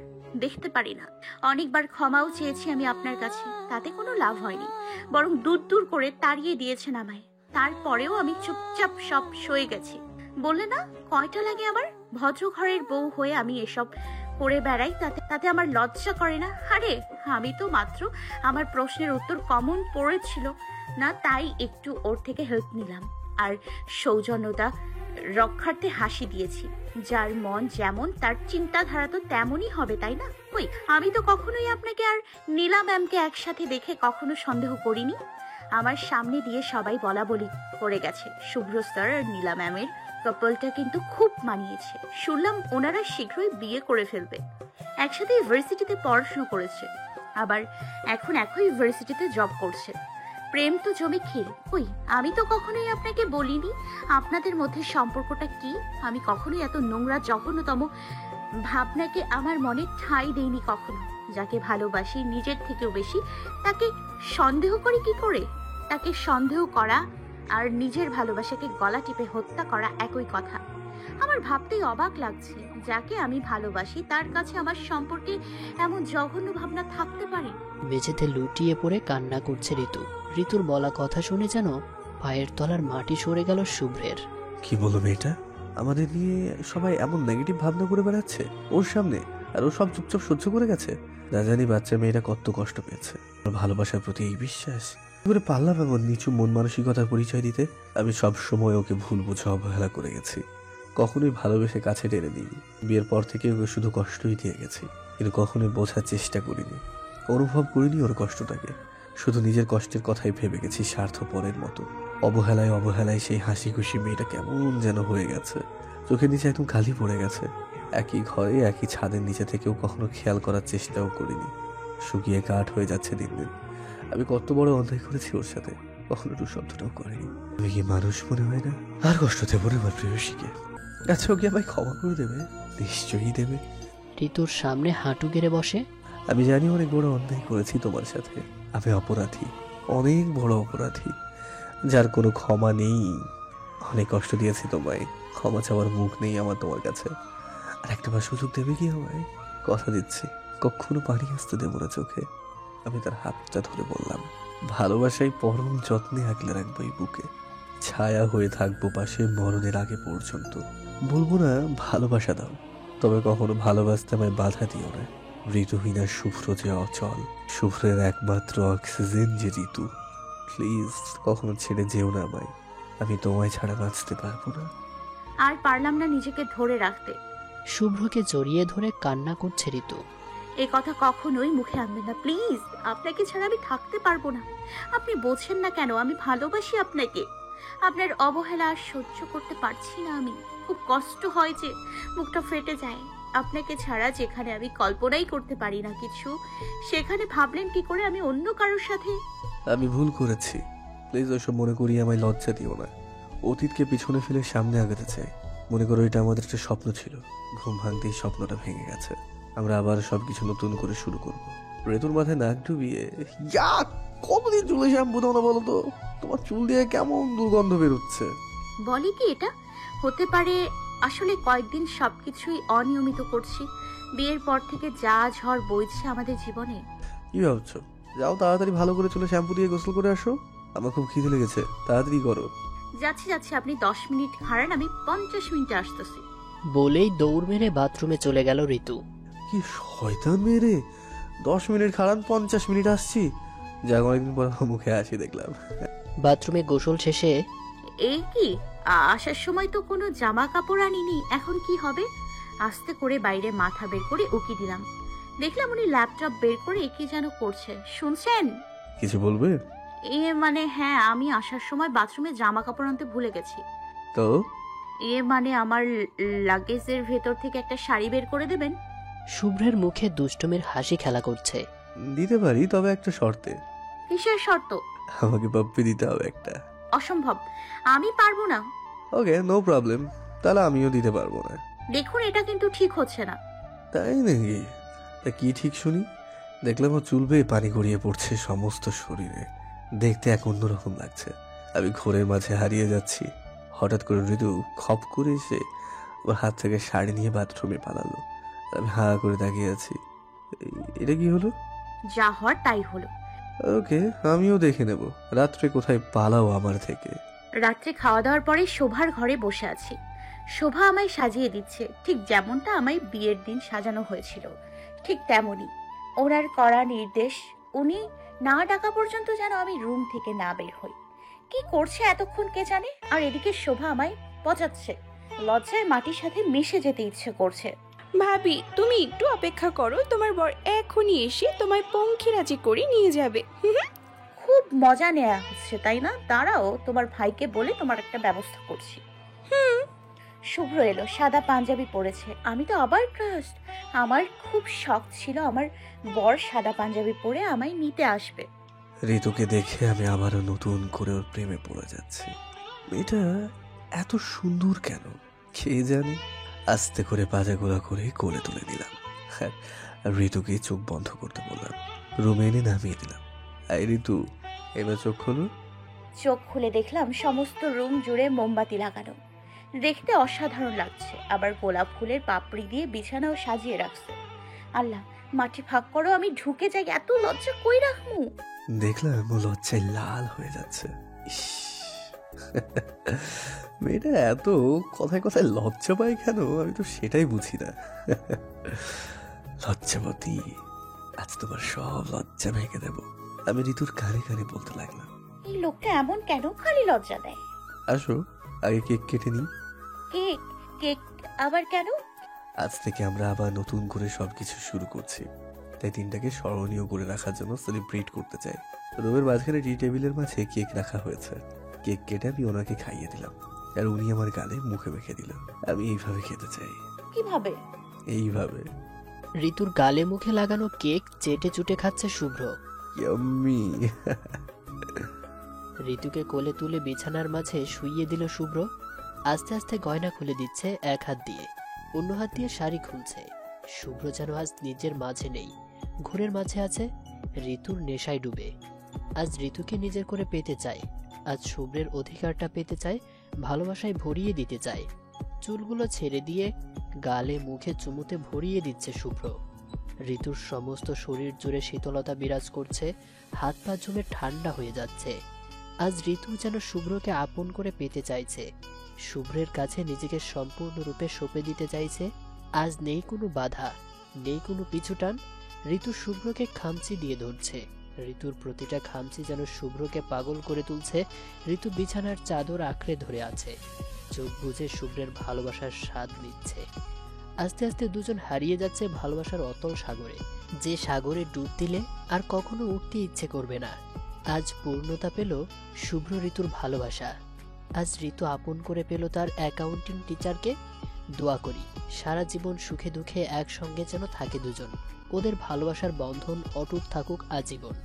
দেখতে পারি না। অনেকবার ক্ষমাও চেয়েছি আমি আপনার কাছে, তাতে কোনো লাভ হয়নি, বরং দূর দূর করে তাড়িয়ে দিয়েছেন আমায়। তারপরেও আমি চুপচাপ সব সয়ে গেছি। বললে না কয়টা লাগে আমার? ভদ্র ঘরের বউ হয়ে আমি এসব করে বেড়াই, তাতে আমার লজ্জা করে না? আরে আমি তো মাত্র আমার প্রশ্নের উত্তর কমন পড়েছিল না, তাই একটু ওর থেকে হেল্প নিলাম, আর সৌজন্যতা রক্ষার্থে হাসি দিয়েছি। যার মন যেমন তার চিন্তাধারা তো তেমনই হবে, তাই না? কই, আমি তো কখনোই আপনাকে আর নীলা ম্যামকে একসাথে দেখে কখনো সন্দেহ করিনি। আমার সামনে দিয়ে সবাই বলা বলি করে গেছে শুভ্র স্যার আর নীলা ম্যামের কাপলটা কিন্তু খুব মানিয়েছে। শুনলাম ওনারা শীঘ্রই বিয়ে করে ফেলবে। একসাথে ইউনিভার্সিটিতে পড়াশোনা করেছে, আবার এখন একই ইউনিভার্সিটিতে জব করছে। প্রেম তো জমে ক্ষীর। কই, আমি তো কখনোই আপনাকে বলিনি আপনাদের মধ্যে সম্পর্কটা কি। আমি কখনোই এত নোংরা জঘন্যতম ভাবনাকে আমার মনে ঠাঁই দেইনি কখনো। যাকে ভালোবাসি নিজের থেকেও বেশি, তাকে সন্দেহ করি কি করে? তাকে সন্দেহ করা আর নিজের ভালোবাসাকে গলা টিপে হত্যা করা একই কথা। আমার ভাবতেই অবাক লাগছে, যাকে আমি ভালোবাসি তার কাছে আমার সম্পর্কে এমন জঘন্য ভাবনা থাকতে পারে। মেঝেতে লুটিয়ে পড়ে কান্না করছে ঋতু। ঋতুর বলা কথা শুনে যেন পায়ের তলার মাটি সরে গেল শুভ্রের। কি বলো মেয়েটা? আমাদের নিয়ে সবাই এমন নেগেটিভ ভাবনা করে বেড়াচ্ছে ওর সামনে, আর ও সব চুপচাপ সহ্য করে গেছে। না জানি বাচ্চা মেয়েটা কত কষ্ট পেয়েছে। ভালোবাসার প্রতি এই বিশ্বাস করে পারলাম এমন নিচু মন মানসিকতার পরিচয় দিতে। আমি সব সময় ওকে ভুল বুঝে অবহেলা করে গেছি, কখনোই ভালোবেসে কাছে টেনে দিইনি। বিয়ের পর থেকে ওকে শুধু কষ্টই দিয়ে গেছি, কিন্তু কখনোই বোঝার চেষ্টা করিনি, অনুভব করিনি ওর কষ্টটাকে। শুধু নিজের কষ্টের কথাই ভেবে গেছি স্বার্থপরের মতো। অবহেলায় অবহেলায় সেই হাসি খুশি মেয়েটা কেমন যেন হয়ে গেছে, চোখের নিচে একদম খালি পড়ে গেছে। একই ঘরে একই ছাদের নিচে থেকেও কখনো খেয়াল করার চেষ্টাও করিনি। শুকিয়ে কাঠ হয়ে যাচ্ছে দিন দিন। আমি কত বড় অন্যায় করেছি ওর সাথে, কখনো একটু শব্দটাও করিনি। তুমি কি মানুষ মনে হয় না? আর কষ্ট দেবো না আমার প্রেয়সীকে। আচ্ছা, ওকে আমায় ক্ষমা করে দেবে? নিশ্চয়ই দেবে। ঋতুর সামনে হাঁটু গেড়ে বসে। আমি জানি অনেক বড় অন্যায় করেছি তোমার সাথে। আমি অপরাধী, অনেক বড় অপরাধী, যার কোনো ক্ষমা নেই। অনেক কষ্ট দিয়েছি তোমায়, ক্ষমা চাওয়ার মুখ নেই আমার তোমার কাছে। আর একটা বার সুযোগ দেবে কি আমায়? কথা দিচ্ছি, কখনো পানি আসতে দেবো না চোখে। আমি তার হাতটা ধরে বললাম, ভালোবাসায় পরম যত্নে আগলে রাখবো এই বুকে, ছায়া হয়ে থাকবো পাশে মরণের আগে পর্যন্ত। বলবো না ভালোবাসা দাও, তবে কখনো ভালোবাসতে আমায় বাধা দিও না। ঋতুহীনা শুভ্র যে অচল, শুভ্রের একমাত্র অক্সিজেন যে ঋতু। প্লিজ কখনো ছেড়ে যেও না আমায়, আমি তোমায় ছাড়া বাঁচতে পারবো না। আর পারলাম না নিজেকে ধরে রাখতে। শুভ্রকে জড়িয়ে ধরে কান্না করছে ঋতু। এই কথা কখনোই মুখে আনবেন না প্লিজ। আপনাকে ছাড়া আমি থাকতে পারবো না। আপনি বোঝেন না কেন? আমি ভালোবাসি আপনাকে। আপনার অবহেলা আর সহ্য করতে পারছি না আমি। খুব কষ্ট হয় যে মুখটা ফেটে যায়। আপনাকে ছাড়া যেখানে আমি কল্পনাই করতে পারি না কিছু, সেখানে ভাবলেন কি করে আমি অন্য কারোর সাথে? আমি ভুল করেছি, প্লিজ ওসব মনে করিয়ে আমায় লজ্জা দিও না। অতীতকে পিছনে ফেলে সামনে আগাতে চাই। মনে করো এটা আমাদের একটা স্বপ্ন ছিল, ঘুম ভাঙতেই স্বপ্নটা ভেঙে গেছে। আমরা আবার সবকিছু নতুন করে শুরু করবো। ঋতুর মাথায় নাক ডুবিয়ে, কতদিন চুলে শ্যাম্পু দাও না বলো তো? তোমার চুল দিয়ে কেমন দুর্গন্ধ বেরোচ্ছে। বলি কি এটা হতে পারে? আসলে কয়েকদিন সবকিছুই অনিয়মিত করছি। বিয়ের পর থেকে যা ঝড় বইছে আমাদের জীবনে। কি ভাবছো? যাও তাড়াতাড়ি ভালো করে চুলে শ্যাম্পু দিয়ে গোসল করে আসো। আমার খুব খিদে লেগেছে, তাড়াতাড়ি করো। যাচ্ছি আপনি 10 মিনিট খাড়ান, আমি 50 মিনিটে আসতেছি। বলেই দৌড় মেরে বাথরুমে চলে গেল ঋতু। কি শয়তান মেয়ে রে! 10 মিনিট খাড়ান, 50 মিনিট আসছি। যাক, অনেকদিন পর মুখে আসি দেখলাম। বাথরুমে গোসল শেষে এই কি, আসার সময় তো কোনো জামা কাপড় আনিনি, এখন কি হবে? আস্তে করে বাইরে মাথা বের করে উকি দিলাম। দেখলাম উনি ল্যাপটপ বের করে কি যেন করছে। শুনছেন? কিছু বলবে? মানে হ্যাঁ, আমি আসার সময় বাথরুমে জামা কাপড় আনতে ভুলে গেছি। তো মানে আমার লাগেজের ভেতর থেকে একটা শাড়ি বের করে দেবেন? শুভ্রের মুখে দুষ্টুমির হাসি খেলা করছে। দিতে পারি, তবে একটা শর্তে। কিসের শর্ত? আমাকে পাপ্পি দিতে হবে একটা। অসম্ভব, আমি পারবো না। ওকে, নো প্রবলেম, তাহলে আমিও দিতে পারবো না। দেখুন, এটা কিন্তু ঠিক হচ্ছে না। তাই নাকি? তা কি ঠিক শুনি? দেখলাম ও চুল বেয়ে পানি গড়িয়ে পড়ছে সমস্ত শরীরে। দেখতে এক অন্যরকম লাগছে। আমি ঘোরের মাঝে হারিয়ে যাচ্ছি। হঠাৎ করে ঋতু খপ করে এসে আমার হাত থেকে শাড়ি নিয়ে বাথরুমে পালালো। আমি হা করে তাকিয়ে আছি। এটা কি হলো? যা হওয়ার তাই হলো। ওকে, আমিও দেখে নেব রাত্রে কোথায় পালাও আমার থেকে। রাত্রে খাওয়া দাওয়ার পরে শোভার ঘরে বসে আছি। শোভা আমায় সাজিয়ে দিচ্ছে, ঠিক যেমনটা আমায় বিয়ের দিন সাজানো হয়েছিল, ঠিক তেমনই। ওনার কড়া নির্দেশ, উনি না ডাকা পর্যন্ত যেন আমি রুম থেকে না বের হই। কি করছে এতক্ষণ কে জানে। আর এদিকে শোভা আমায় পচাচ্ছে। লজ্জায় মাটির সাথে মিশে যেতে ইচ্ছে করছে। ভাবি, তুমি একটু অপেক্ষা করো, তোমার বর এখনই এসে তোমায় পঙ্খিরাজি করে নিয়ে যাবে। খুব মজা নেওয়া হচ্ছে তাই না? দাঁড়াও, তোমার ভাইকে বলে তোমার একটা ব্যবস্থা করছি। শুভ্র এলো, সাদা পাঞ্জাবি পরেছে। আমি তো আবার ট্রাস্ট। আমার খুব শখ ছিল আমার বর সাদা পাঞ্জাবি পরে আমায় নিতে আসবে। ঋতুকে দেখে আমি আবারও নতুন করে ওর প্রেমে পড়ে যাচ্ছি। মেয়েটা এত সুন্দর কেন কে জানে। আস্তে করে পাজাগোলা করে কোলে তুলে দিলাম। আর ঋতুকে চোখ বন্ধ করতে বললাম। রুমে এনে নামিয়ে দিলাম। এই ঋতু, এবার চোখ খোলো। চোখ খুলে দেখলাম সমস্ত রুম জুড়ে মোমবাতি লাগানো। দেখতে অসাধারণ লাগছে। আবার গোলাপ ফুলের পাপড়ি দিয়ে বিছানাও সাজিয়ে রাখছে। আল্লাহ, মাটি ফাঁক করো, আমি ঢুকে যাই। এত লজ্জা কই রাখমু? দেখলাম ও লজ্জায় লাল হয়ে যাচ্ছে। মেয়েটা এত কথায় কথায় লজ্জা পায় কেন, আমি তো সেটাই বুঝি না। লজ্জাবতী, আজ তোমার সব লজ্জা ভেঙে দেব। আমি ঋতুর কানে কানে বলতে লাগলাম। এই লোকটা এমন কেন খালি লজ্জা দেয়? আসো, আগে কেক কেটে নিই। কেক? কেক আবার কেন? আজ থেকে আমরা আবার নতুন করে সবকিছু শুরু করছি, তাই দিনটাকে স্মরণীয় করে রাখার জন্য সেলিব্রেট করতে চাই। রুমের মাঝখানে টি টেবিলের মাঝে কেক রাখা হয়েছে। কেক কেটে আমি ওনাকে খাইয়ে দিলাম, আর উনি আমার গালে মুখে মেখে দিল। আমি এইভাবে খেতে চাই। কিভাবে? এইভাবে। ঋতুর গালে মুখে লাগানো কেক চেটে চুটে খাচ্ছে শুভ্র। ইয়াম্মি। ঋতুকে কোলে তুলে বিছানার মাঝে শুইয়ে দিল শুভ্র। আস্তে আস্তে গয়না খুলে দিচ্ছে এক হাত দিয়ে, অন্য হাত দিয়ে শাড়ি খুলছে। শুভ্র যেন আজ নিজের মাঝে নেই, ঘোরের মাঝে আছে। ঋতুর নেশায় ডুবে। আজ ঋতুকে নিজের করে পেতে চায়। আজ শুভ্রের অধিকারটা পেতে চায়, ভালোবাসায় ভরিয়ে দিতে চায়। চুলগুলো ছেড়ে দিয়ে গালে মুখে চুমুতে ভরিয়ে দিচ্ছে শুভ্র। ঋতুর সমস্ত শরীর জুড়ে শীতলতা বিরাজ করছে, হাত পা জমে ঠান্ডা হয়ে যাচ্ছে। আজ ঋতু যেন শুভ্রকে আপন করে পেতে চাইছে, শুভ্রের কাছে নিজেকে সম্পূর্ণরূপে সঁপে দিতে চাইছে। আজ নেই কোনো বাধা, নেই কোনো পিছুটান। ঋতু শুভ্রকে খামচি দিয়ে ধরছে, ঋতুর প্রতিটা খামচি যেন শুভ্রকে পাগল করে তুলছে। ঋতু বিছানার চাদর আঁকড়ে ধরে আছে, চোখ বুজে শুভ্রের ভালোবাসার স্বাদ নিচ্ছে। আস্তে আস্তে দুজন হারিয়ে যাচ্ছে ভালোবাসার অতল সাগরে, যে সাগরে ডুব দিলে আর কখনো উঠতে ইচ্ছে করবে না। আজ পূর্ণতা পেল শুভ্র ঋতুর ভালোবাসা। আজ ঋতু আপন করে পেল তার অ্যাকাউন্টিং টিচারকে। দোয়া করি সারা জীবন সুখে দুঃখে একসঙ্গে যেন থাকে দুজন, ওদের ভালোবাসার বন্ধন অটুট থাকুক আজীবন।